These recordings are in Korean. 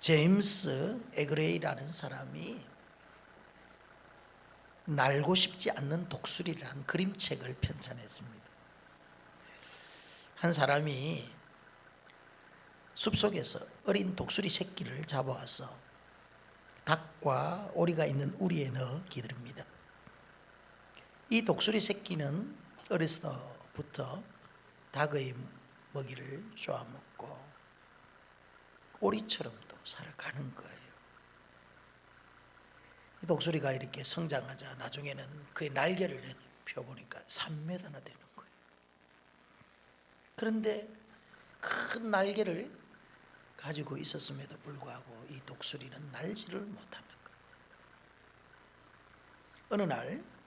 제임스 에그레이라는 사람이 날고 싶지 않는 독수리라는 그림책을 편찬했습니다. 한 사람이 숲속에서 어린 독수리 새끼를 잡아와서 닭과 오리가 있는 우리에 넣어 기릅니다. 이 독수리 새끼는 어려서부터 닭의 먹이를 쪼아먹고 오리처럼도 살아가는 거예요. 이 독수리가 이렇게 성장하자 나중에는 그의 날개를 펴보니까 3m나 되는 거예요. 그런데 큰 날개를 가지고 있었음에도 불구하고 이 독수리는 날지를 못하는 거예요. 어느 날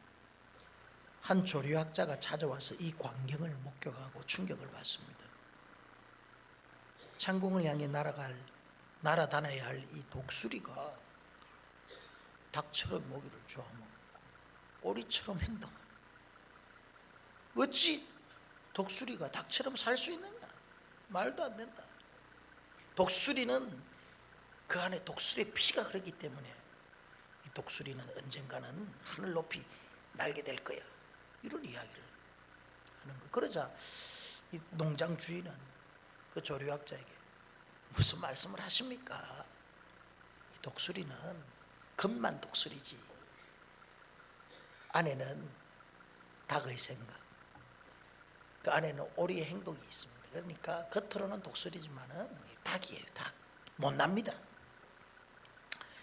한 조류학자가 찾아와서 이 광경을 목격하고 충격을 받습니다. 창공을 향해 날아다녀야 할 이 독수리가 닭처럼 먹이를 쪼아먹고 오리처럼 행동하고, 어찌 독수리가 닭처럼 살 수 있느냐? 말도 안 된다. 독수리는 그 안에 독수리의 피가 흐르기 때문에 이 독수리는 언젠가는 하늘 높이 날게 될 거야, 이런 이야기를 하는 거예요. 그러자 이 농장 주인은 그 조류학자에게 무슨 말씀을 하십니까? 이 독수리는 겉만 독수리지 안에는 닭의 생각, 그 안에는 오리의 행동이 있습니다. 그러니까 겉으로는 독수리지만은 닭이에요. 닭 못납니다.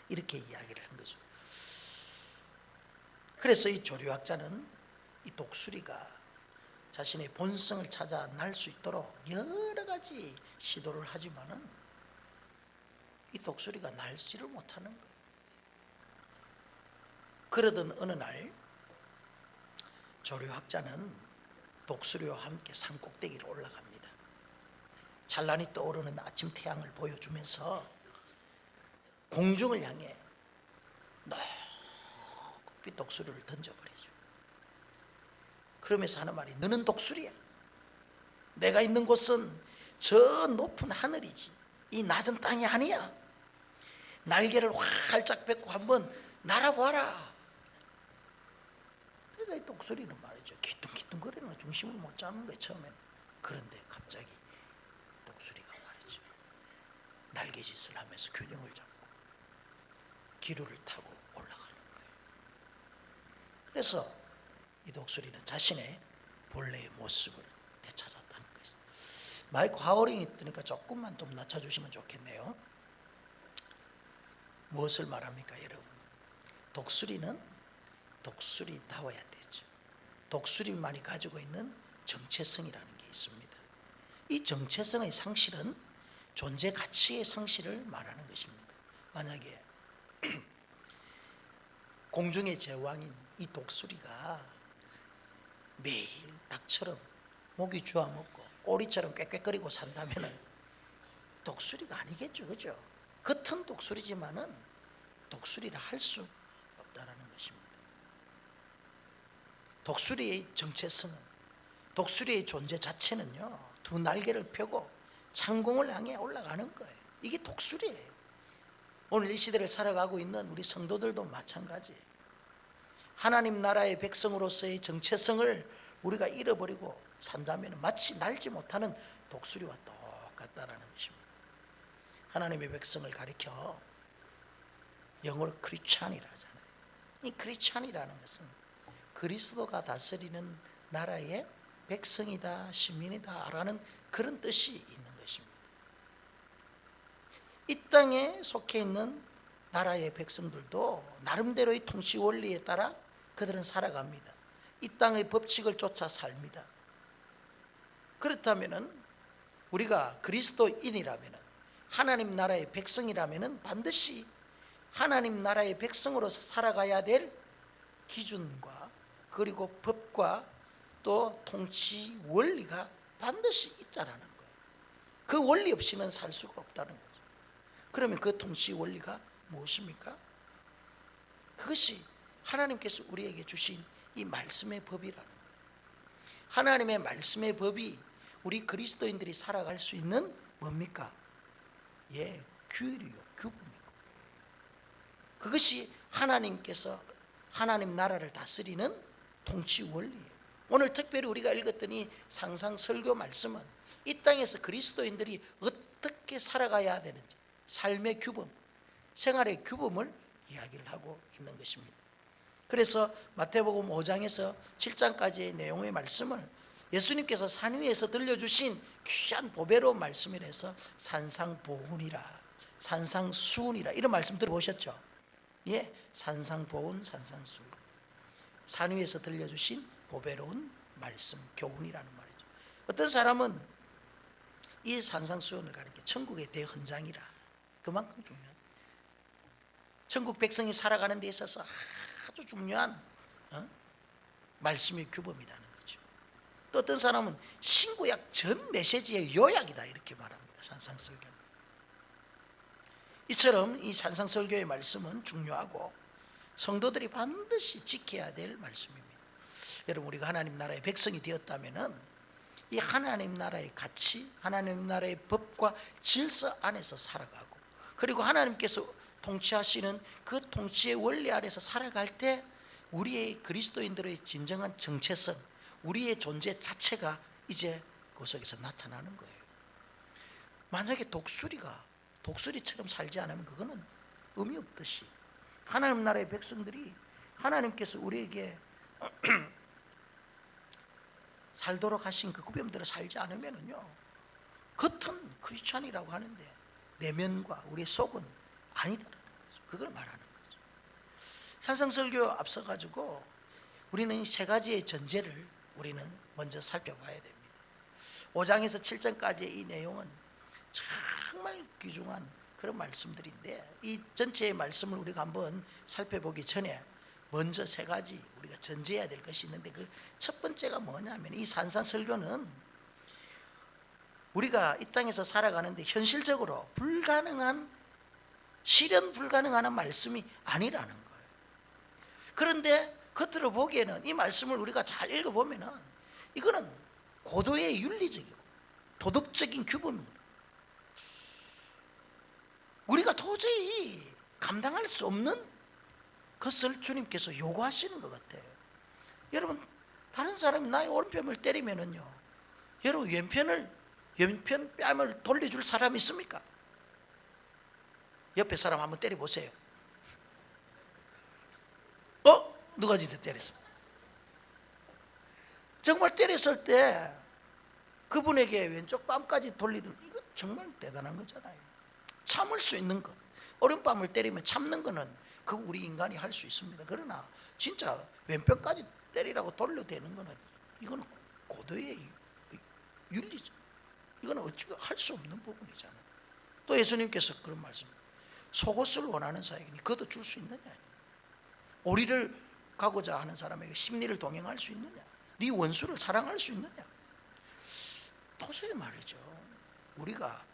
이렇게 이야기를 한 거죠. 그래서 이 조류학자는 이 독수리가 자신의 본성을 찾아 날 수 있도록 여러 가지 시도를 하지만은 이 독수리가 날지를 못하는 거예요. 그러던 어느 날 조류학자는 독수리와 함께 산 꼭대기로 올라갑니다. 찬란히 떠오르는 아침 태양을 보여주면서 공중을 향해 높이 독수리를 던져버리죠. 그러면서 하는 말이, 너는 독수리야. 내가 있는 곳은 저 높은 하늘이지 이 낮은 땅이 아니야. 날개를 활짝 펴고 한번 날아봐라. 그래서 이 독수리는 말이죠, 기뚱기뚱거리는 거 중심을 못 잡는 거예요, 처음에는. 그런데 갑자기 독수리가 말이죠, 날개짓을 하면서 균형을 잡고 기류를 타고 올라가는 거예요. 그래서 이 독수리는 자신의 본래의 모습을 되찾았다는 것이죠. 마이크 하워링이 뜨니까 조금만 좀 낮춰주시면 좋겠네요. 무엇을 말합니까, 여러분? 독수리는 독수리다워야 되죠. 독수리만이 가지고 있는 정체성이라는 게 있습니다. 이 정체성의 상실은 존재 가치의 상실을 말하는 것입니다. 만약에 공중의 제왕인 이 독수리가 매일 닭처럼 모기 주워 먹고 오리처럼 꽥꽥거리고 산다면은 독수리가 아니겠죠, 그죠? 겉은 독수리지만은 독수리라 할 수 없다라는 것입니다. 독수리의 정체성은, 독수리의 존재 자체는요, 두 날개를 펴고 창공을 향해 올라가는 거예요. 이게 독수리예요. 오늘 이 시대를 살아가고 있는 우리 성도들도 마찬가지예요. 하나님 나라의 백성으로서의 정체성을 우리가 잃어버리고 산다면 마치 날지 못하는 독수리와 똑같다라는 것입니다. 하나님의 백성을 가리켜 영어로 크리스찬이라 하잖아요. 이 크리스찬이라는 것은 그리스도가 다스리는 나라의 백성이다, 시민이다 라는 그런 뜻이 있는 것입니다. 이 땅에 속해 있는 나라의 백성들도 나름대로의 통치 원리에 따라 그들은 살아갑니다. 이 땅의 법칙을 쫓아 삽니다. 그렇다면 우리가 그리스도인이라면, 하나님 나라의 백성이라면 반드시 하나님 나라의 백성으로서 살아가야 될 기준과 그리고 법과 또 통치 원리가 반드시 있다라는 거예요. 그 원리 없이는 살 수가 없다는 거죠. 그러면 그 통치 원리가 무엇입니까? 그것이 하나님께서 우리에게 주신 이 말씀의 법이라는 거예요. 하나님의 말씀의 법이 우리 그리스도인들이 살아갈 수 있는 뭡니까? 규율이요, 규범이고, 그것이 하나님께서 하나님 나라를 다스리는 통치 원리예요. 오늘 특별히 우리가 읽었더니 상상 설교 말씀은 이 땅에서 그리스도인들이 어떻게 살아가야 되는지, 삶의 규범, 생활의 규범을 이야기를 하고 있는 것입니다. 그래서 마태복음 5장에서 7장까지의 내용의 말씀을 예수님께서 산 위에서 들려주신 귀한 보배로운 말씀이라서 산상보훈이라, 산상수훈이라, 이런 말씀 들어보셨죠? 예, 산상보훈, 산상수훈, 산 위에서 들려주신 보배로운 말씀, 교훈이라는 말이죠. 어떤 사람은 이 산상수훈을 가리켜 천국의 대헌장이라, 그만큼 중요한, 천국 백성이 살아가는 데 있어서 아주 중요한 말씀의 규범이라는 거죠. 또 어떤 사람은 신구약 전 메시지의 요약이다, 이렇게 말합니다. 산상설교는. 이처럼 이 산상설교의 말씀은 중요하고 성도들이 반드시 지켜야 될 말씀입니다. 여러분, 우리가 하나님 나라의 백성이 되었다면은 이 하나님 나라의 가치, 하나님 나라의 법과 질서 안에서 살아가고, 그리고 하나님께서 통치하시는 그 통치의 원리 아래서 살아갈 때 우리의 그리스도인들의 진정한 정체성, 우리의 존재 자체가 이제 그 속에서 나타나는 거예요. 만약에 독수리처럼 살지 않으면 그거는 의미 없듯이 하나님 나라의 백성들이 하나님께서 우리에게 살도록 하신 그 구별대로 살지 않으면요, 겉은 크리스찬이라고 하는데 내면과 우리의 속은 아니다라는 거죠. 그걸 말하는 거죠. 산상설교 앞서 가지고 우리는 세 가지의 전제를 우리는 먼저 살펴봐야 됩니다. 5장에서 7장까지의 이 내용은 정말 귀중한 그런 말씀들인데, 이 전체의 말씀을 우리가 한번 살펴보기 전에 먼저 세 가지 우리가 전제해야 될 것이 있는데, 그 첫 번째가 뭐냐면, 이 산상설교는 우리가 이 땅에서 살아가는데 현실적으로 실현 불가능한 말씀이 아니라는 거예요. 그런데 겉으로 보기에는 이 말씀을 우리가 잘 읽어보면은 이거는 고도의 윤리적이고 도덕적인 규범입니다. 우리가 도저히 감당할 수 없는 것을 주님께서 요구하시는 것 같아요. 여러분, 다른 사람이 나의 오른편을 때리면은요, 여러분 왼편 뺨을 돌려줄 사람이 있습니까? 옆에 사람 한번 때려보세요. 누가 진짜 때렸어? 정말 때렸을 때 그분에게 왼쪽 뺨까지 돌리는, 이거 정말 대단한 거잖아요. 참을 수 있는 것, 오른뺨을 때리면 참는 거는 그거 우리 인간이 할 수 있습니다. 그러나 진짜 왼편까지 때리라고 돌려대는 거는 이거는 고도의 윤리죠. 이거는 어찌 할 수 없는 부분이잖아요. 또 예수님께서 그런 말씀, 속옷을 원하는 사에게 걷어 줄 수 있느냐, 오리를 가고자 하는 사람에게 십리를 동행할 수 있느냐, 네 원수를 사랑할 수 있느냐. 도저히 말이죠, 우리가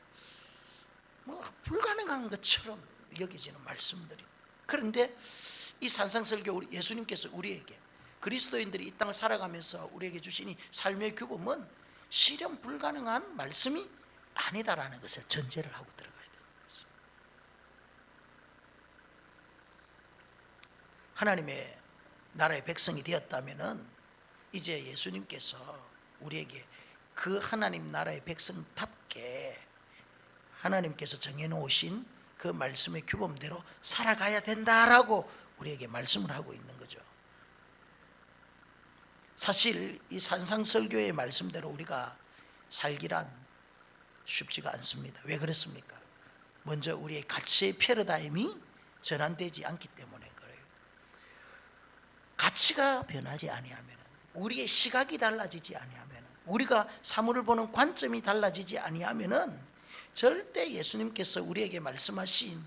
불가능한 것처럼 여겨지는 말씀들이. 그런데 이 산상설교, 예수님께서 우리에게, 그리스도인들이 이 땅을 살아가면서 우리에게 주신 이 삶의 규범은 실현 불가능한 말씀이 아니다라는 것을 전제를 하고 들어가야 되는 것입니다. 하나님의 나라의 백성이 되었다면은 이제 예수님께서 우리에게 그 하나님 나라의 백성답게 하나님께서 정해놓으신 그 말씀의 규범대로 살아가야 된다라고 우리에게 말씀을 하고 있는 거죠. 사실 이 산상설교의 말씀대로 우리가 살기란 쉽지가 않습니다. 왜 그렇습니까? 먼저 우리의 가치의 패러다임이 전환되지 않기 때문에 그래요. 가치가 변하지 아니하면, 우리의 시각이 달라지지 아니하면, 우리가 사물을 보는 관점이 달라지지 아니하면은 절대 예수님께서 우리에게 말씀하신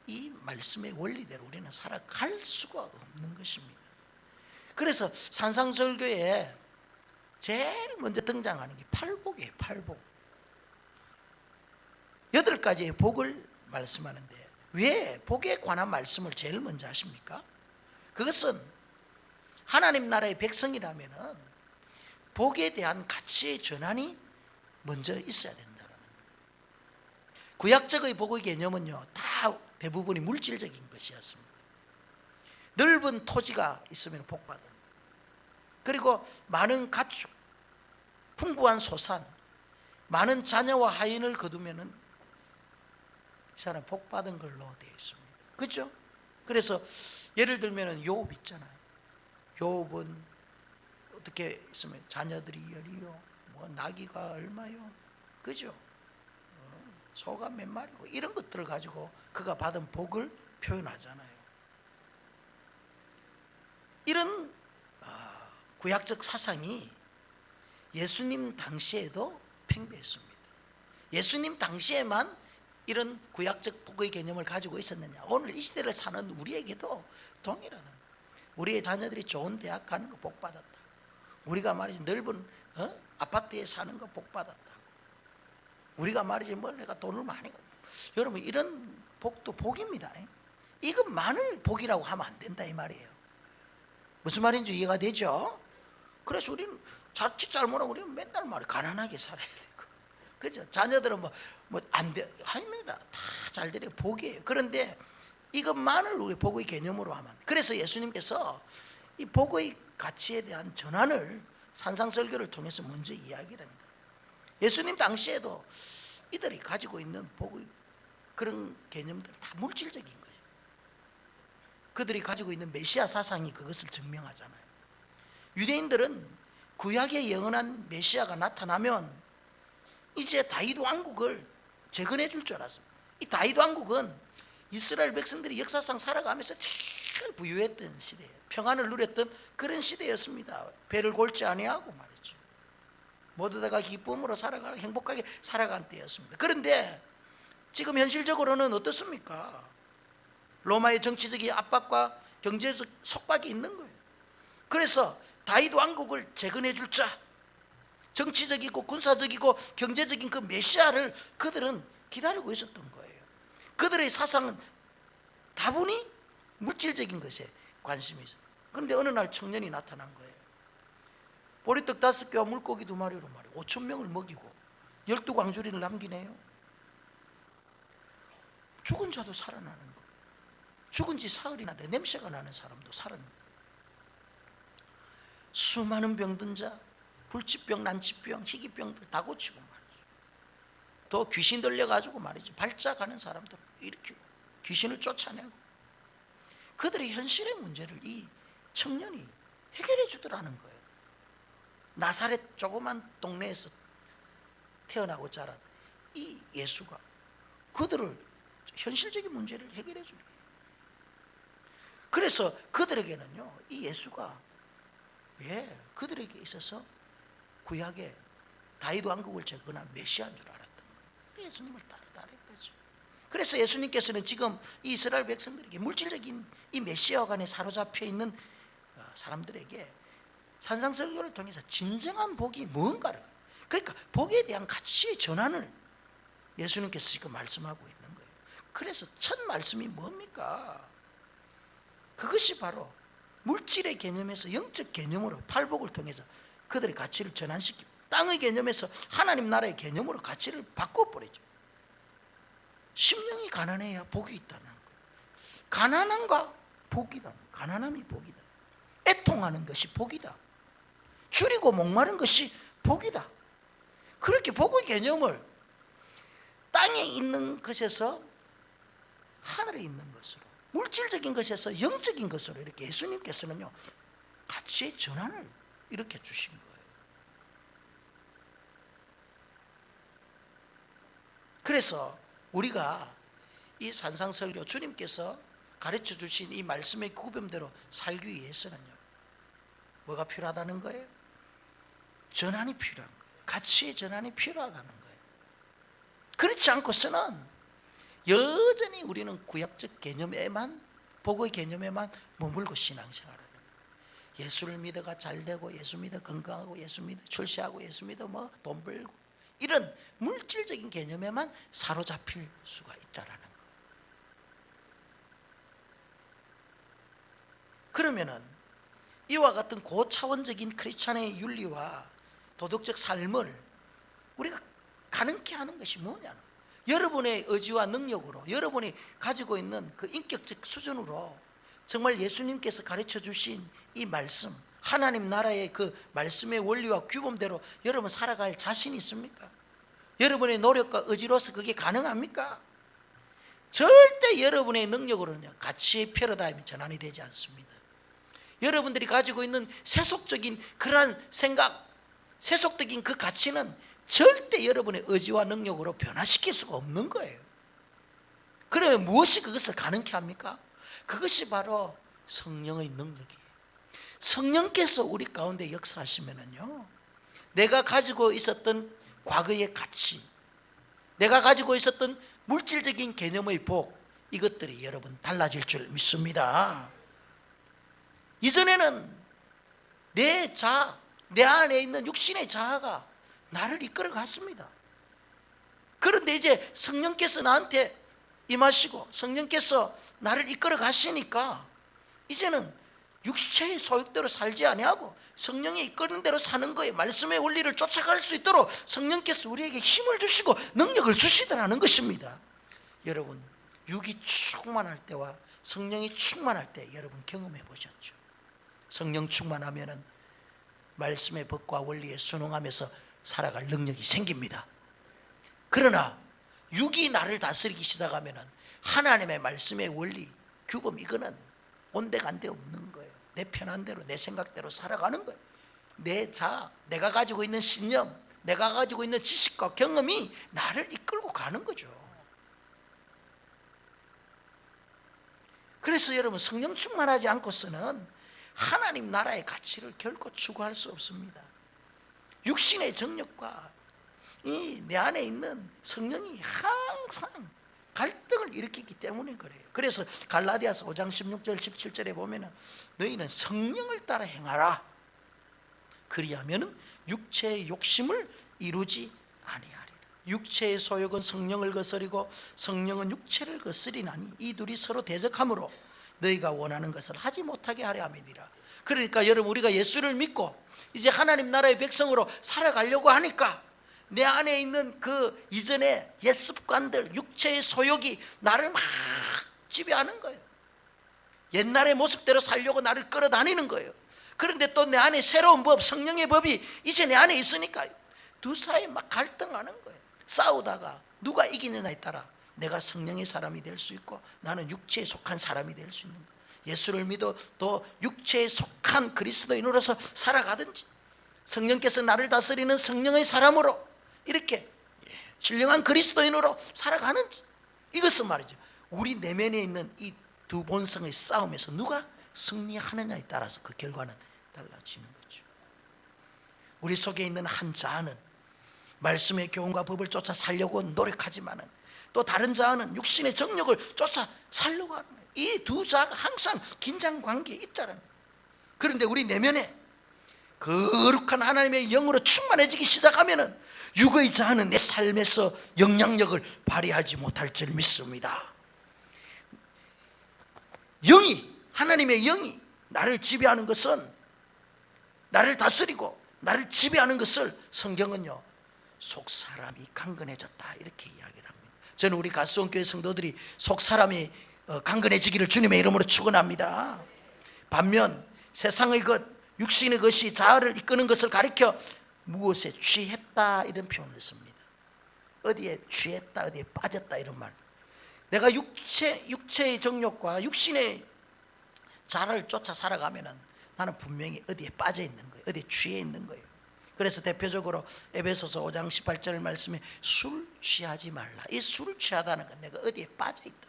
이 말씀의 원리대로 우리는 살아갈 수가 없는 것입니다. 그래서 산상설교에 제일 먼저 등장하는 게 팔복이에요. 팔복. 8가지의 복을 말씀하는데 왜 복에 관한 말씀을 제일 먼저 하십니까? 그것은 하나님 나라의 백성이라면은 복에 대한 가치의 전환이 먼저 있어야 된다는 거예요. 구약적의 복의 개념은요, 다 대부분이 물질적인 것이었습니다. 넓은 토지가 있으면 복받은, 그리고 많은 가축, 풍부한 소산, 많은 자녀와 하인을 거두면은 이 사람 복받은 걸로 되어 있습니다. 그렇죠? 그래서 예를 들면은 요업 있잖아요. 요업은 어떻게 있으면 자녀들이 열이요, 뭐 나귀가 얼마요, 그죠? 소가 몇 마리고 이런 것들을 가지고 그가 받은 복을 표현하잖아요. 이런 구약적 사상이 예수님 당시에도 팽배했습니다. 예수님 당시에만 이런 구약적 복의 개념을 가지고 있었느냐? 오늘 이 시대를 사는 우리에게도 동일하는, 우리의 자녀들이 좋은 대학 가는 거 복 받았다. 우리가 말이지 넓은 아파트에 사는 거 복 받았다. 우리가 말이지 뭐 내가 돈을 많이, 여러분 이런 복도 복입니다. 이것만을 복이라고 하면 안 된다 이 말이에요. 무슨 말인지 이해가 되죠? 그래서 우리는 자칫 잘못하면 우리는 맨날 말이 가난하게 살아야 되고, 그죠? 자녀들은 뭐 안 돼, 아닙니다. 다 잘 되려 복이에요. 그런데 이것만을 우리 복의 개념으로 하면, 그래서 예수님께서 이 복의 가치에 대한 전환을 산상설교를 통해서 먼저 이야기를 합니다. 예수님 당시에도 이들이 가지고 있는 복의 그런 개념들은 다 물질적인 거예요. 그들이 가지고 있는 메시아 사상이 그것을 증명하잖아요. 유대인들은 구약에 영원한 메시아가 나타나면 이제 다윗 왕국을 재건해 줄 줄 알았습니다. 이 다윗 왕국은 이스라엘 백성들이 역사상 살아가면서 제일 부유했던 시대예요. 평안을 누렸던 그런 시대였습니다. 배를 골지 아니하고 말이죠. 모두 다가 기쁨으로 살아가는, 행복하게 살아간 때였습니다. 그런데 지금 현실적으로는 어떻습니까? 로마의 정치적인 압박과 경제적 속박이 있는 거예요. 그래서 다윗 왕국을 재건해 줄 자, 정치적이고 군사적이고 경제적인 그 메시아를 그들은 기다리고 있었던 거예요. 그들의 사상은 다분히 물질적인 것에 관심이 있어요. 그런데 어느 날 청년이 나타난 거예요. 보리떡 5개와 물고기 2마리로 말이에요. 5천 명을 먹이고 12광주리를 남기네요. 죽은 자도 살아나는 거예요. 죽은 지 사흘이나 돼 냄새가 나는 사람도 살아나는 거예요. 수많은 병든 자, 불치병, 난치병, 희귀병들 다 고치고 말이죠. 또 귀신 들려가지고 말이죠, 발작하는 사람들 일으키고 귀신을 쫓아내고, 그들의 현실의 문제를 이 청년이 해결해 주더라는 거예요. 나사렛 조그만 동네에서 태어나고 자란 이 예수가 그들을 현실적인 문제를 해결해 주는 거예요. 그래서 그들에게는요, 이 예수가 왜 그들에게 있어서 구약에 다윗 왕국을 재건한 메시아인 줄 알았던 거예요. 예수님을 따르는 거죠. 그래서 예수님께서는 지금 이 이스라엘 백성들에게 물질적인 이 메시아와 간에 사로잡혀 있는 사람들에게 산상설교를 통해서 진정한 복이 뭔가를, 그러니까 복에 대한 가치의 전환을 예수님께서 지금 말씀하고 있는 거예요. 그래서 첫 말씀이 뭡니까? 그것이 바로 물질의 개념에서 영적 개념으로 팔복을 통해서 그들의 가치를 전환시킵니다. 땅의 개념에서 하나님 나라의 개념으로 가치를 바꿔버리죠. 심령이 가난해야 복이 있다는 거예요. 가난함과 복이다. 가난함이 복이다. 애통하는 것이 복이다. 줄이고 목마른 것이 복이다. 그렇게 복의 개념을 땅에 있는 것에서 하늘에 있는 것으로, 물질적인 것에서 영적인 것으로 이렇게 예수님께서는요, 가치의 전환을 일으켜 주신 거예요. 그래서 우리가 이 산상설교, 주님께서 가르쳐 주신 이 말씀의 구변대로 살기 위해서는요, 뭐가 필요하다는 거예요? 전환이 필요한 거예요. 가치의 전환이 필요하다는 거예요. 그렇지 않고서는 여전히 우리는 구약적 개념에만, 복의 개념에만 머물고 신앙생활하는 거예요. 예수를 믿어가 잘되고, 예수 믿어 건강하고, 예수 믿어 출세하고, 예수 믿어 뭐 돈 벌고, 이런 물질적인 개념에만 사로잡힐 수가 있다라는 거예요. 그러면은 이와 같은 고차원적인 크리스찬의 윤리와 도덕적 삶을 우리가 가능케 하는 것이 뭐냐? 여러분의 의지와 능력으로, 여러분이 가지고 있는 그 인격적 수준으로 정말 예수님께서 가르쳐 주신 이 말씀, 하나님 나라의 그 말씀의 원리와 규범대로 여러분 살아갈 자신이 있습니까? 여러분의 노력과 의지로서 그게 가능합니까? 절대 여러분의 능력으로는요, 가치의 패러다임이 전환이 되지 않습니다. 여러분들이 가지고 있는 세속적인 그러한 생각, 세속적인 그 가치는 절대 여러분의 의지와 능력으로 변화시킬 수가 없는 거예요. 그러면 무엇이 그것을 가능케 합니까? 그것이 바로 성령의 능력이에요. 성령께서 우리 가운데 역사하시면은요, 내가 가지고 있었던 과거의 가치, 내가 가지고 있었던 물질적인 개념의 복, 이것들이 여러분 달라질 줄 믿습니다. 이전에는 내 안에 있는 육신의 자아가 나를 이끌어 갔습니다. 그런데 이제 성령께서 나한테 임하시고 성령께서 나를 이끌어 가시니까 이제는 육체의 소욕대로 살지 아니하고 성령이 이끄는 대로 사는 거예요. 말씀의 원리를 쫓아갈 수 있도록 성령께서 우리에게 힘을 주시고 능력을 주시더라는 것입니다. 여러분, 육이 충만할 때와 성령이 충만할 때 여러분 경험해 보셨죠? 성령 충만하면은 말씀의 법과 원리에 순응하면서 살아갈 능력이 생깁니다. 그러나 육이 나를 다스리기 시작하면은 하나님의 말씀의 원리, 규범, 이거는 온데간데 없는 거예요. 내 편한 대로, 내 생각대로 살아가는 거예요. 내가 가지고 있는 신념, 내가 가지고 있는 지식과 경험이 나를 이끌고 가는 거죠. 그래서 여러분, 성령 충만하지 않고서는 하나님 나라의 가치를 결코 추구할 수 없습니다. 육신의 정욕과 내 안에 있는 성령이 항상 갈등을 일으키기 때문에 그래요. 그래서 갈라디아서 5장 16절 17절에 보면 너희는 성령을 따라 행하라. 그리하면 육체의 욕심을 이루지 아니하리라. 육체의 소욕은 성령을 거스리고 성령은 육체를 거스리나니 이 둘이 서로 대적하므로 너희가 원하는 것을 하지 못하게 하려 함이니라. 그러니까 여러분, 우리가 예수를 믿고 이제 하나님 나라의 백성으로 살아가려고 하니까 내 안에 있는 그 이전의 옛 습관들, 육체의 소욕이 나를 막 지배하는 거예요. 옛날의 모습대로 살려고 나를 끌어다니는 거예요. 그런데 또 내 안에 새로운 법, 성령의 법이 이제 내 안에 있으니까 두 사이 막 갈등하는 거예요. 싸우다가 누가 이기느냐에 따라 내가 성령의 사람이 될 수 있고 나는 육체에 속한 사람이 될 수 있는 거예요. 예수를 믿어 또 육체에 속한 그리스도인으로서 살아가든지, 성령께서 나를 다스리는 성령의 사람으로 이렇게 신령한 그리스도인으로 살아가는지, 이것은 말이죠, 우리 내면에 있는 이 두 본성의 싸움에서 누가 승리하느냐에 따라서 그 결과는 달라지는 거죠. 우리 속에 있는 한 자아는 말씀의 교훈과 법을 쫓아 살려고 노력하지만은 또 다른 자아는 육신의 정욕을 쫓아 살려고 하는 거예요. 이 두 자아가 항상 긴장 관계에 있다는 거예요. 그런데 우리 내면에 거룩한 하나님의 영으로 충만해지기 시작하면은 육의 자아는 내 삶에서 영향력을 발휘하지 못할 줄 믿습니다. 하나님의 영이 나를 지배하는 것은, 나를 다스리고 나를 지배하는 것을 성경은요, 속사람이 강건해졌다 이렇게 이야기를 합니다. 저는 우리 가수원교회 성도들이 속사람이 강건해지기를 주님의 이름으로 축원합니다. 반면 세상의 것, 육신의 것이 자아를 이끄는 것을 가리켜 무엇에 취했다 이런 표현을 씁니다. 어디에 취했다, 어디에 빠졌다 이런 말. 내가 육체의 정욕과 육신의 자아를 쫓아 살아가면은 나는 분명히 어디에 빠져 있는 거예요. 어디에 취해 있는 거예요. 그래서 대표적으로 에베소서 5장 18절 말씀에 술 취하지 말라. 이 술을 취하다는 건 내가 어디에 빠져 있다,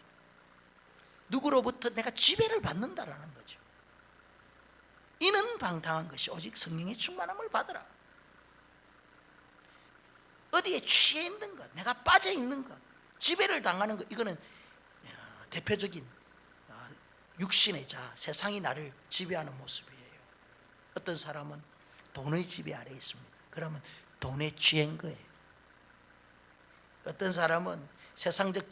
누구로부터 내가 지배를 받는다라는 거죠. 이는 방탕한 것이 오직 성령의 충만함을 받으라. 어디에 취해 있는 것, 내가 빠져 있는 것, 지배를 당하는 것, 이거는 대표적인 육신의 자, 세상이 나를 지배하는 모습이에요. 어떤 사람은 돈의 지배 아래에 있습니다. 그러면 돈에 취한 거예요. 어떤 사람은 세상적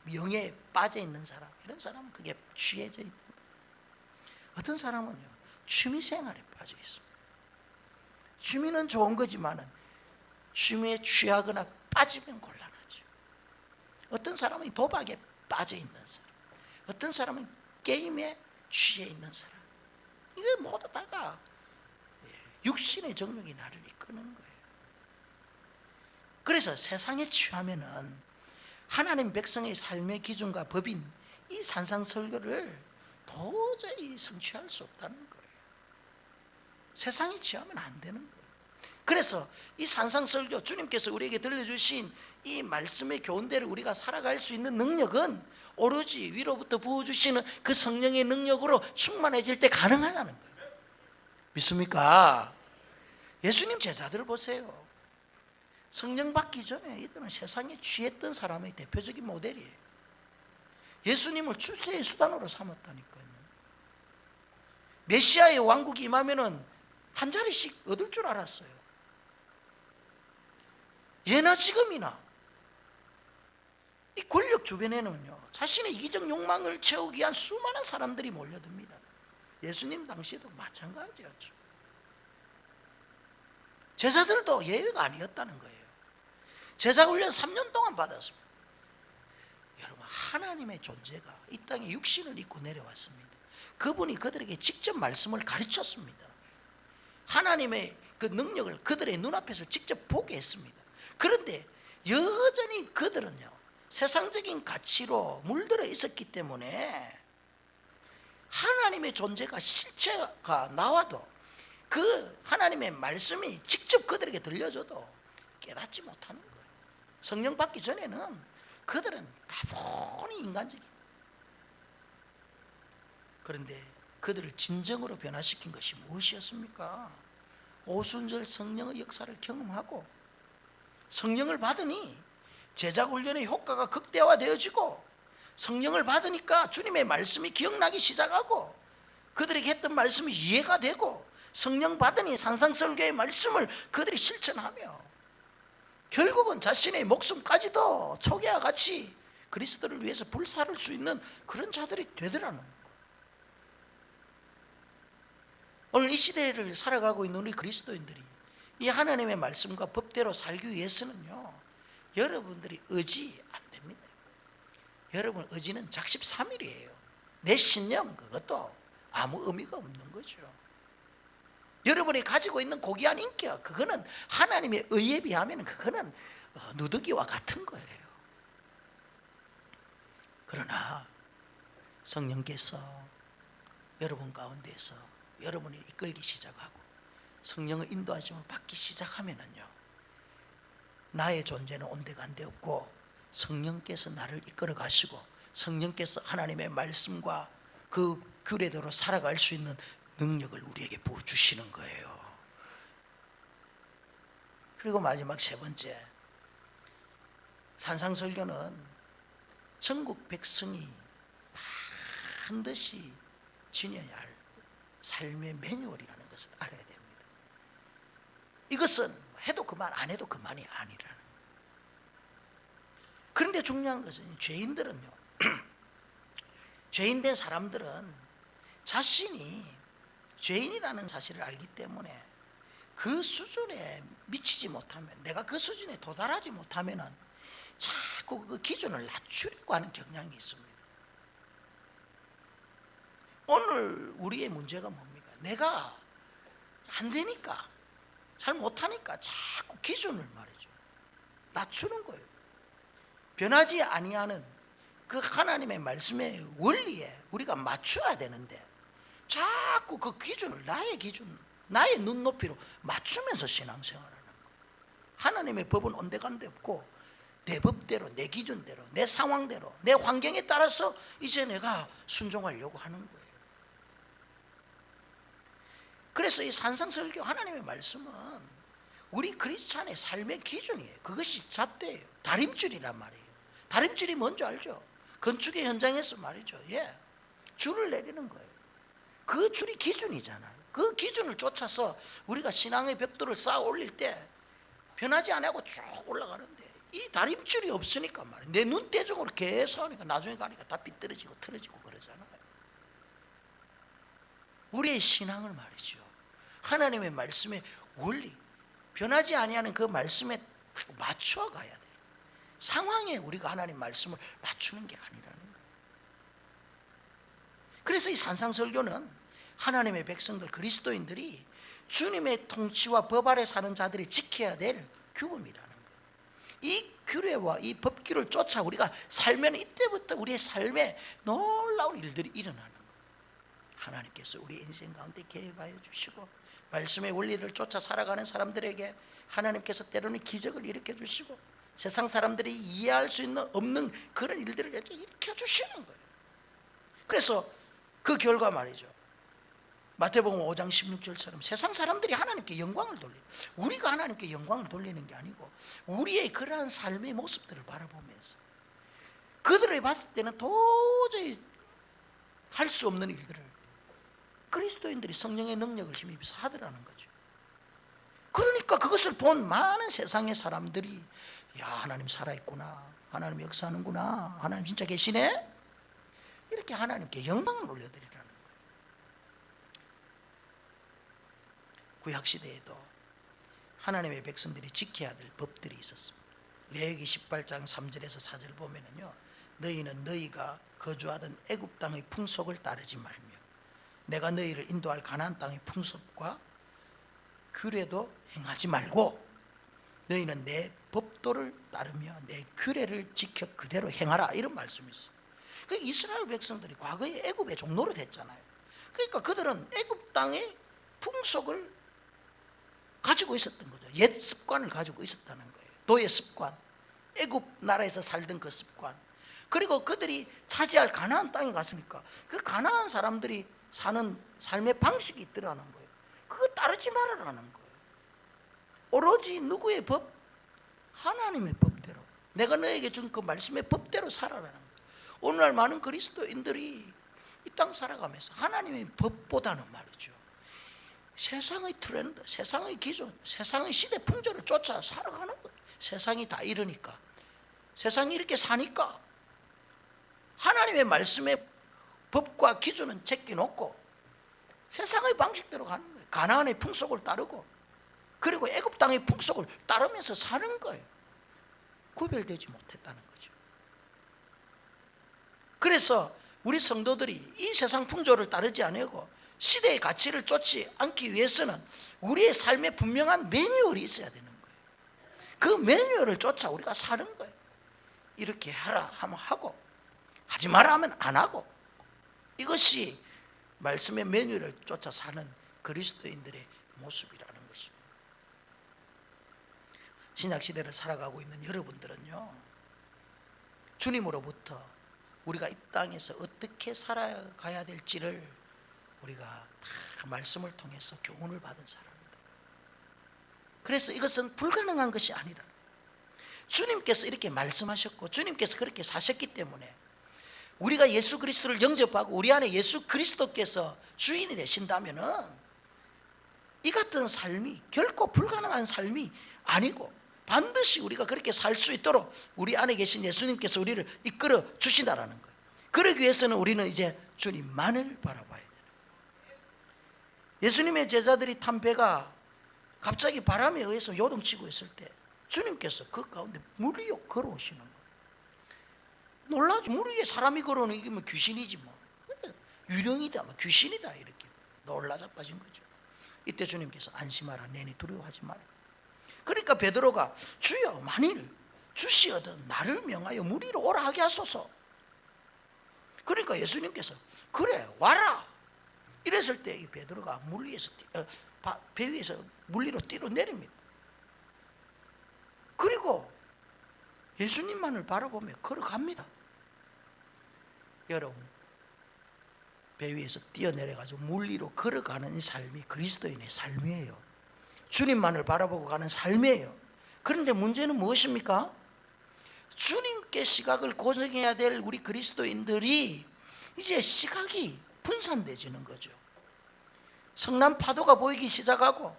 명예에 빠져 있는 사람, 이런 사람은 그게 취해져 있는 거예요. 어떤 사람은요, 취미생활에 빠져 있습니다. 취미는 좋은 거지만은 취미에 취하거나 빠지면 곤란하죠. 어떤 사람은 도박에 빠져 있는 사람, 어떤 사람은 게임에 취해 있는 사람. 이게 모두 다가 육신의 정욕이 나를 이끄는 거예요. 그래서 세상에 취하면은 하나님 백성의 삶의 기준과 법인 이 산상설교를 도저히 성취할 수 없다는 거예요. 세상에 취하면 안 되는 거예요. 그래서 이 산상설교, 주님께서 우리에게 들려주신 이 말씀의 교훈대로 우리가 살아갈 수 있는 능력은 오로지 위로부터 부어주시는 그 성령의 능력으로 충만해질 때 가능하다는 거예요. 믿습니까? 예수님 제자들을 보세요. 성령 받기 전에 이들은 세상에 취했던 사람의 대표적인 모델이에요. 예수님을 출세의 수단으로 삼았다니까요. 메시아의 왕국이 임하면은 한 자리씩 얻을 줄 알았어요. 예나 지금이나 이 권력 주변에는요, 자신의 이기적 욕망을 채우기 위한 수많은 사람들이 몰려듭니다. 예수님 당시에도 마찬가지였죠. 제자들도 예외가 아니었다는 거예요. 제자 훈련 3년 동안 받았습니다. 여러분, 하나님의 존재가 이 땅에 육신을 입고 내려왔습니다. 그분이 그들에게 직접 말씀을 가르쳤습니다. 하나님의 그 능력을 그들의 눈앞에서 직접 보게 했습니다. 그런데 여전히 그들은요, 세상적인 가치로 물들어 있었기 때문에 하나님의 존재가 실체가 나와도 그 하나님의 말씀이 직접 그들에게 들려줘도 깨닫지 못하는 거예요. 성령 받기 전에는 그들은 다분히 인간적인. 그런데 그들을 진정으로 변화시킨 것이 무엇이었습니까? 오순절 성령의 역사를 경험하고 성령을 받으니 제자 훈련의 효과가 극대화되어지고, 성령을 받으니까 주님의 말씀이 기억나기 시작하고, 그들에게 했던 말씀이 이해가 되고, 성령 받으니 산상설교의 말씀을 그들이 실천하며 결국은 자신의 목숨까지도 초기와 같이 그리스도를 위해서 불사를 수 있는 그런 자들이 되더라는 거예요. 오늘 이 시대를 살아가고 있는 우리 그리스도인들이 이 하나님의 말씀과 법대로 살기 위해서는요, 여러분들이 의지 안 됩니다. 여러분 의지는 작십삼일이에요. 내 신념 그것도 아무 의미가 없는 거죠. 여러분이 가지고 있는 고귀한 인격, 그거는 하나님의 의에 비하면 그거는 누더기와 같은 거예요. 그러나 성령께서 여러분 가운데서 여러분이 이끌기 시작하고 성령의 인도하심을 받기 시작하면은요, 나의 존재는 온데간데 없고 성령께서 나를 이끌어 가시고 성령께서 하나님의 말씀과 그 규례대로 살아갈 수 있는 능력을 우리에게 부어주시는 거예요. 그리고 마지막 세 번째, 산상설교는 전국 백성이 반드시 지녀야 할 삶의 매뉴얼이라는 것을 알아야 됩니다. 이것은 해도 그만 안 해도 그만이 아니라는. 그런데 중요한 것은 죄인들은요, 죄인된 사람들은 자신이 죄인이라는 사실을 알기 때문에 그 수준에 미치지 못하면, 내가 그 수준에 도달하지 못하면은 자꾸 그 기준을 낮추려고 하는 경향이 있습니다. 오늘 우리의 문제가 뭡니까? 내가 안 되니까, 잘 못하니까 자꾸 기준을 말이죠, 낮추는 거예요. 변하지 아니하는 그 하나님의 말씀의 원리에 우리가 맞춰야 되는데 자꾸 그 기준을 나의 기준, 나의 눈높이로 맞추면서 신앙생활을 하는 거예요. 하나님의 법은 온데간데 없고 내 법대로, 내 기준대로, 내 상황대로, 내 환경에 따라서 이제 내가 순종하려고 하는 거예요. 그래서 이 산상설교, 하나님의 말씀은 우리 크리스찬의 삶의 기준이에요. 그것이 잣대예요. 다림줄이란 말이에요. 다림줄이 뭔지 알죠? 건축의 현장에서 말이죠, 줄을 내리는 거예요. 그 줄이 기준이잖아요. 그 기준을 쫓아서 우리가 신앙의 벽돌을 쌓아 올릴 때 변하지 않고 쭉 올라가는데, 이 다림줄이 없으니까 말이에요, 내 눈대중으로 계속 하니까 나중에 가니까 다 삐뚤어지고 틀어지고 그러잖아요. 우리의 신앙을 말이죠, 하나님의 말씀의 원리, 변하지 아니하는 그 말씀에 맞춰 가야 돼요. 상황에 우리가 하나님 말씀을 맞추는 게 아니라는 거예요. 그래서 이 산상설교는 하나님의 백성들, 그리스도인들이 주님의 통치와 법 아래 사는 자들이 지켜야 될 규범이라는 거예요. 이 규례와 이 법규를 쫓아 우리가 살면 이때부터 우리의 삶에 놀라운 일들이 일어나는 거예요. 하나님께서 우리 인생 가운데 개입하여 주시고 말씀의 원리를 쫓아 살아가는 사람들에게 하나님께서 때로는 기적을 일으켜 주시고 세상 사람들이 이해할 수 있는 없는 그런 일들을 일으켜 주시는 거예요. 그래서 그 결과 말이죠, 마태복음 5장 16절처럼 세상 사람들이 하나님께 영광을 돌리는, 우리가 하나님께 영광을 돌리는 게 아니고 우리의 그러한 삶의 모습들을 바라보면서 그들을 봤을 때는 도저히 할 수 없는 일들을 그리스도인들이 성령의 능력을 힘입어서 하더라는 거죠. 그러니까 그것을 본 많은 세상의 사람들이 야, 하나님 살아있구나, 하나님 역사하는구나, 하나님 진짜 계시네, 이렇게 하나님께 영광을 올려드리라는 거예요. 구약시대에도 하나님의 백성들이 지켜야 될 법들이 있었습니다. 레위기 18장 3절에서 4절 보면은요, 너희는 너희가 거주하던 애굽 땅의 풍속을 따르지 말며 내가 너희를 인도할 가나안 땅의 풍속과 규례도 행하지 말고 너희는 내 법도를 따르며 내 규례를 지켜 그대로 행하라, 이런 말씀이 있어요. 그러니까 이스라엘 백성들이 과거에 애굽의 종노릇 했잖아요. 그러니까 그들은 애굽 땅의 풍속을 가지고 있었던 거죠. 옛 습관을 가지고 있었다는 거예요. 노예 습관, 애굽 나라에서 살던 그 습관, 그리고 그들이 차지할 가나안 땅에 갔으니까 그 가나안 사람들이 사는 삶의 방식이 있더라는 거예요. 그거 따르지 말아라는 거예요. 오로지 누구의 법? 하나님의 법대로, 내가 너에게 준 그 말씀의 법대로 살아라는 거예요. 오늘날 많은 그리스도인들이 이 땅 살아가면서 하나님의 법보다는 말이죠, 세상의 트렌드, 세상의 기준, 세상의 시대 풍조를 쫓아 살아가는 거예요. 세상이 다 이러니까, 세상이 이렇게 사니까 하나님의 말씀의 법과 기준은 제껴놓고 세상의 방식대로 가는 거예요. 가나안의 풍속을 따르고 그리고 애굽 땅의 풍속을 따르면서 사는 거예요. 구별되지 못했다는 거죠. 그래서 우리 성도들이 이 세상 풍조를 따르지 않고 시대의 가치를 쫓지 않기 위해서는 우리의 삶에 분명한 매뉴얼이 있어야 되는 거예요. 그 매뉴얼을 쫓아 우리가 사는 거예요. 이렇게 하라 하면 하고, 하지 마라 하면 안 하고, 이것이 말씀의 매뉴얼을 쫓아 사는 그리스도인들의 모습이라는 것입니다. 신약시대를 살아가고 있는 여러분들은요, 주님으로부터 우리가 이 땅에서 어떻게 살아가야 될지를 우리가 다 말씀을 통해서 교훈을 받은 사람입니다. 그래서 이것은 불가능한 것이 아니라 주님께서 이렇게 말씀하셨고 주님께서 그렇게 사셨기 때문에 우리가 예수 그리스도를 영접하고 우리 안에 예수 그리스도께서 주인이 되신다면은 이 같은 삶이 결코 불가능한 삶이 아니고 반드시 우리가 그렇게 살 수 있도록 우리 안에 계신 예수님께서 우리를 이끌어 주신다라는 거예요. 그러기 위해서는 우리는 이제 주님만을 바라봐야 돼요. 예수님의 제자들이 탄 배가 갑자기 바람에 의해서 요동치고 있을 때 주님께서 그 가운데 물 위에 걸어오시는 거예요. 놀라죠. 물 위에 사람이 걸어오는 게 뭐 귀신이지 뭐, 유령이다 뭐 귀신이다 이렇게 놀라 자빠진 거죠. 이때 주님께서 안심하라, 내니 두려워하지 마라. 그러니까 베드로가 주여 만일 주시거든 나를 명하여 물 위로 오라 하게 하소서. 그러니까 예수님께서 그래 와라 이랬을 때 이 베드로가 물 위에서 배 위에서 물 위로 뛰어내립니다. 그리고 예수님만을 바라보며 걸어갑니다. 여러분, 배 위에서 뛰어내려가지고 물 위로 걸어가는 이 삶이 그리스도인의 삶이에요. 주님만을 바라보고 가는 삶이에요. 그런데 문제는 무엇입니까? 주님께 시각을 고정해야 될 우리 그리스도인들이 이제 시각이 분산되지는 거죠. 성난 파도가 보이기 시작하고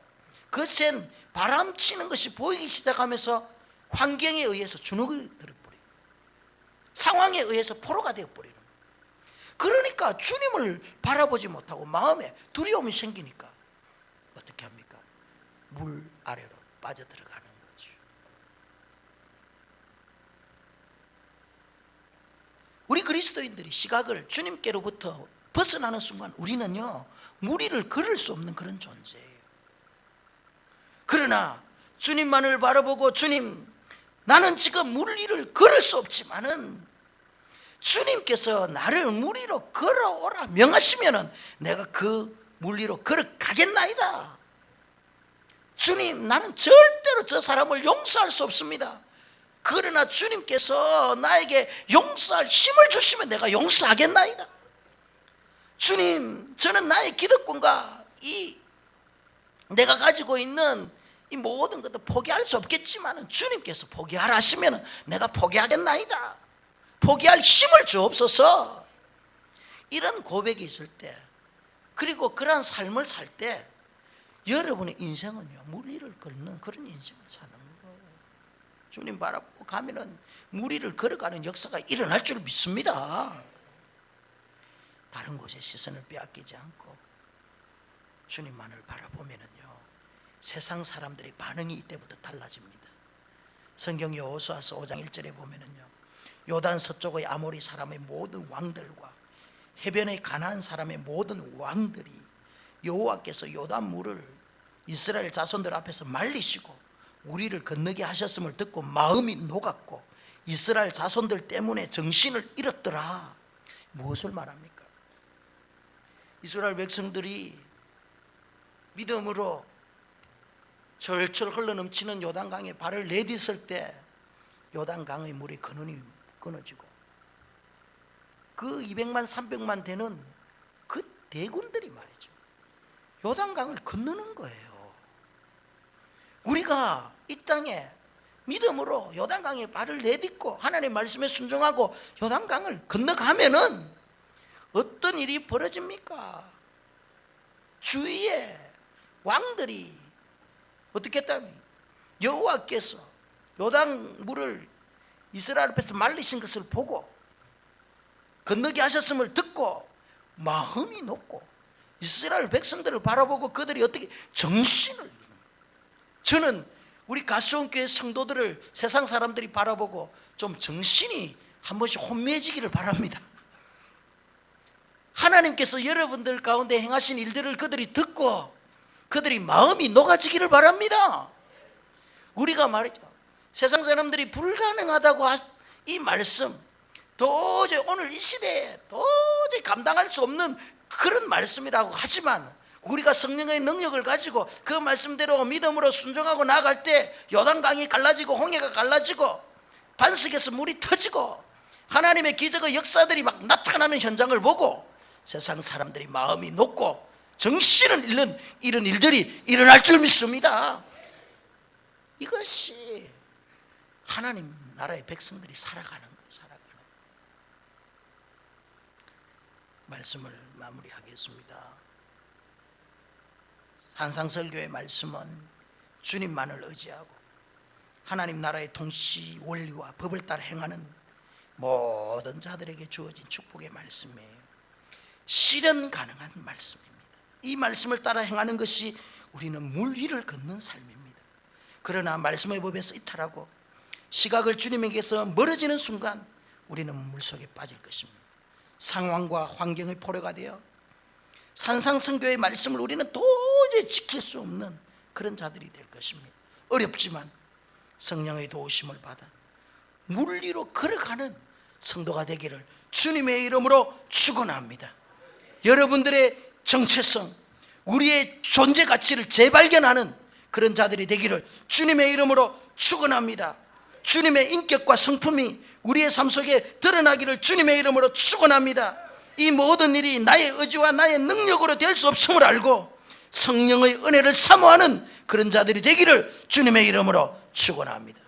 거센 바람 치는 것이 보이기 시작하면서 환경에 의해서 주눅이 들어버려요. 상황에 의해서 포로가 되어버리는 거예요. 그러니까 주님을 바라보지 못하고 마음에 두려움이 생기니까 어떻게 합니까? 물 아래로 빠져들어가는 거죠. 그리스도인들이 시각을 주님께로부터 벗어나는 순간 우리는요 무리를 걸을 수 없는 그런 존재예요. 그러나 주님만을 바라보고 주님 나는 지금 무리를 걸을 수 없지만은 주님께서 나를 무리로 걸어오라 명하시면은 내가 그 무리로 걸어가겠나이다. 주님 나는 절대로 저 사람을 용서할 수 없습니다. 그러나 주님께서 나에게 용서할 힘을 주시면 내가 용서하겠나이다. 주님 저는 나의 기득권과 이 내가 가지고 있는 이 모든 것도 포기할 수 없겠지만 주님께서 포기하라 하시면 내가 포기하겠나이다. 포기할 힘을 주옵소서. 이런 고백이 있을 때 그리고 그러한 삶을 살 때 여러분의 인생은요 무리를 걷는 그런 인생을 사는 거예요. 주님 바라보고 가면은 무리를 걸어가는 역사가 일어날 줄 믿습니다. 다른 곳에 시선을 빼앗기지 않고 주님만을 바라보면은요 세상 사람들의 반응이 이때부터 달라집니다. 성경 여호수아서 5장 1절에 보면은요 요단 서쪽의 아모리 사람의 모든 왕들과 해변의 가나안 사람의 모든 왕들이 여호와께서 요단 물을 이스라엘 자손들 앞에서 말리시고 우리를 건너게 하셨음을 듣고 마음이 녹았고 이스라엘 자손들 때문에 정신을 잃었더라. 무엇을 말합니까? 이스라엘 백성들이 믿음으로 절철 흘러넘치는 요단강에 발을 내딛을 때 요단강의 물이 근원이 끊어지고 그 200만 300만 되는 그 대군들이 말이죠 요단강을 건너는 거예요. 우리가 이 땅에 믿음으로 요단강에 발을 내딛고 하나님의 말씀에 순종하고 요단강을 건너가면은 어떤 일이 벌어집니까? 주위에 왕들이 어떻게 했다면 여호와께서 요단 물을 이스라엘 앞에서 말리신 것을 보고 건너게 하셨음을 듣고 마음이 높고 이스라엘 백성들을 바라보고 그들이 어떻게 정신을 잃는 거예요. 저는 우리 가수원교회 성도들을 세상 사람들이 바라보고 좀 정신이 한 번씩 혼미해지기를 바랍니다. 하나님께서 여러분들 가운데 행하신 일들을 그들이 듣고 그들이 마음이 녹아지기를 바랍니다. 우리가 말이죠 세상 사람들이 불가능하다고 이 말씀 도저히 오늘 이 시대에 도저히 감당할 수 없는 그런 말씀이라고 하지만 우리가 성령의 능력을 가지고 그 말씀대로 믿음으로 순종하고 나아갈 때 요단강이 갈라지고 홍해가 갈라지고 반석에서 물이 터지고 하나님의 기적의 역사들이 막 나타나는 현장을 보고 세상 사람들이 마음이 녹고 정신을 잃는 이런 일들이 일어날 줄 믿습니다. 이것이 하나님 나라의 백성들이 살아가는 거예요. 살아가는 말씀을 마무리하겠습니다. 한상설교의 말씀은 주님만을 의지하고 하나님 나라의 통치 원리와 법을 따라 행하는 모든 자들에게 주어진 축복의 말씀이에요. 실현 가능한 말씀입니다. 이 말씀을 따라 행하는 것이 우리는 물 위를 걷는 삶입니다. 그러나 말씀의 법에서 이탈하고 시각을 주님에게서 멀어지는 순간 우리는 물속에 빠질 것입니다. 상황과 환경의 포로가 되어 산상선교의 말씀을 우리는 도저히 지킬 수 없는 그런 자들이 될 것입니다. 어렵지만 성령의 도우심을 받아 물 위로 걸어가는 성도가 되기를 주님의 이름으로 축원합니다. 여러분들의 정체성, 우리의 존재 가치를 재발견하는 그런 자들이 되기를 주님의 이름으로 축원합니다. 주님의 인격과 성품이 우리의 삶 속에 드러나기를 주님의 이름으로 축원합니다. 이 모든 일이 나의 의지와 나의 능력으로 될 수 없음을 알고 성령의 은혜를 사모하는 그런 자들이 되기를 주님의 이름으로 축원합니다.